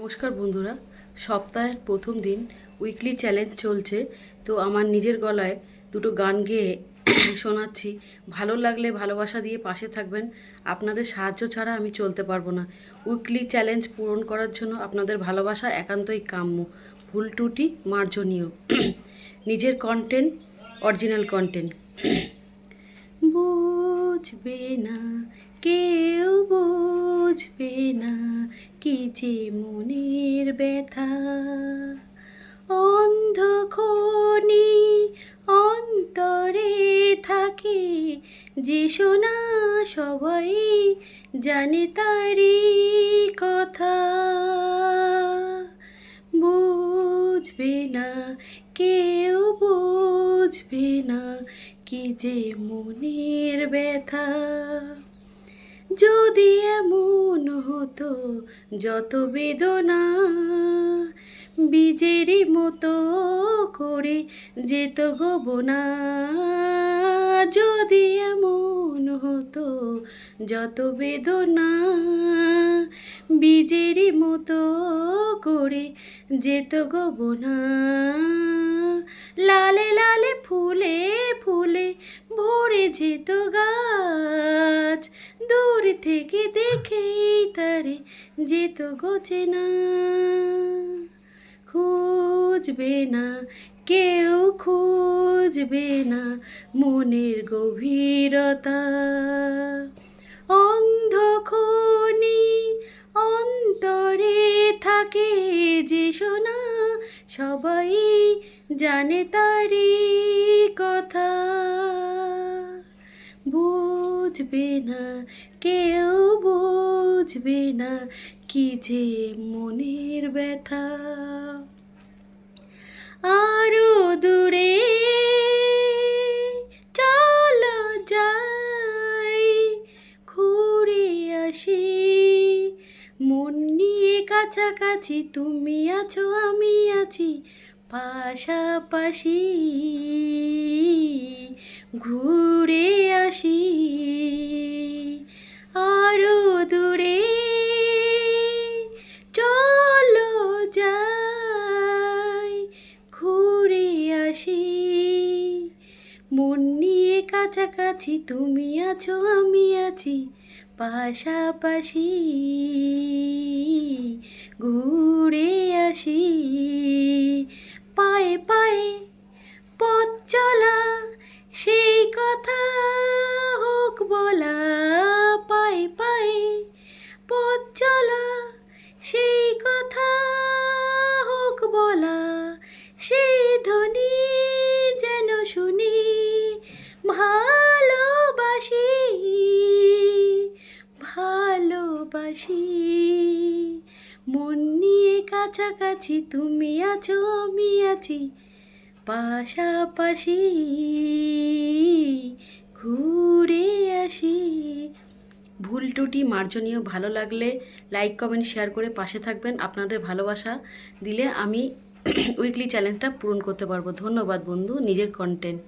নমস্কার বন্ধুরা, সপ্তাহের প্রথম দিন উইকলি চ্যালেঞ্জ চলছে। তো আমার নিজের গলায় দুটো গান গেয়ে শোনাচ্ছি। ভালো লাগলে ভালোবাসা দিয়ে পাশে থাকবেন। আপনাদের সাহায্য ছাড়া আমি চলতে পারবো না। উইকলি চ্যালেঞ্জ পূরণ করার জন্য আপনাদের ভালোবাসা একান্তই কাম্য, ভুল ত্রুটি মার্জনীয়। নিজের কন্টেন্ট, অরিজিনাল কন্টেন্ট। বুঝবে না কেউ, বুঝবে না কি যে মনের ব্যথা। অন্ধখনি অন্তরে থাকে যে শোনা, সবাই জানে তারি কথা। বুঝবে না কেউ, বুঝবে না কি যে মনের ব্যথা। যদি এমন হতো যত বেদনা বীজেরই মতো করে যেত গোবনা। যদি এমন হতো যত বেদনা বীজেরই মতো করে যেত গোবনা। লালে লালে ফুলে ফুলে ভরে যেত গাছ, দূর থেকে দেখেই তারে যেত গোচেনা। খুঁজবে না কেউ, খুঁজবে না মনের গভীরতা। অন্ধখনি অন্তরে থাকে যে শোনা, সবাই জানে তারি কথা। বুঝবে না কেউ, বুঝবে না কি যে মনের ব্যথা। আরো দূরে চলো যাই, ঘুরে আসি, মন নিয়ে কাছাকাছি তুমি আছো আমি আছি পাশাপাশি। ঘুরে আসি আরো দূরে, চলো যাই, ঘুরে আসি, মন নিয়ে কাছাকাছি তুমি আছো আমি আছি পাশাপাশি। ঘুরে আসি পায়ে পায়ে পথ চলা, সেই কথা হোক বলা। পায়ে পায়ে পথ চলা, সেই কথা হোক বলা। সেই ধ্বনি যেন শুনি, ভালোবাসি ভালোবাসি। মন নিয়ে কাছাকাছি তুমি আছো আমি আছি পাশাপাশি। ঘুরে আসি। ভুল ত্রুটি মার্জনীয়। ভালো লাগলে লাইক কমেন্ট শেয়ার করে পাশে থাকবেন। আপনাদের ভালোবাসা দিলে আমি উইকলি চ্যালেঞ্জটা পূরণ করতে পারবো। ধন্যবাদ বন্ধু। নিজের কন্টেন্ট।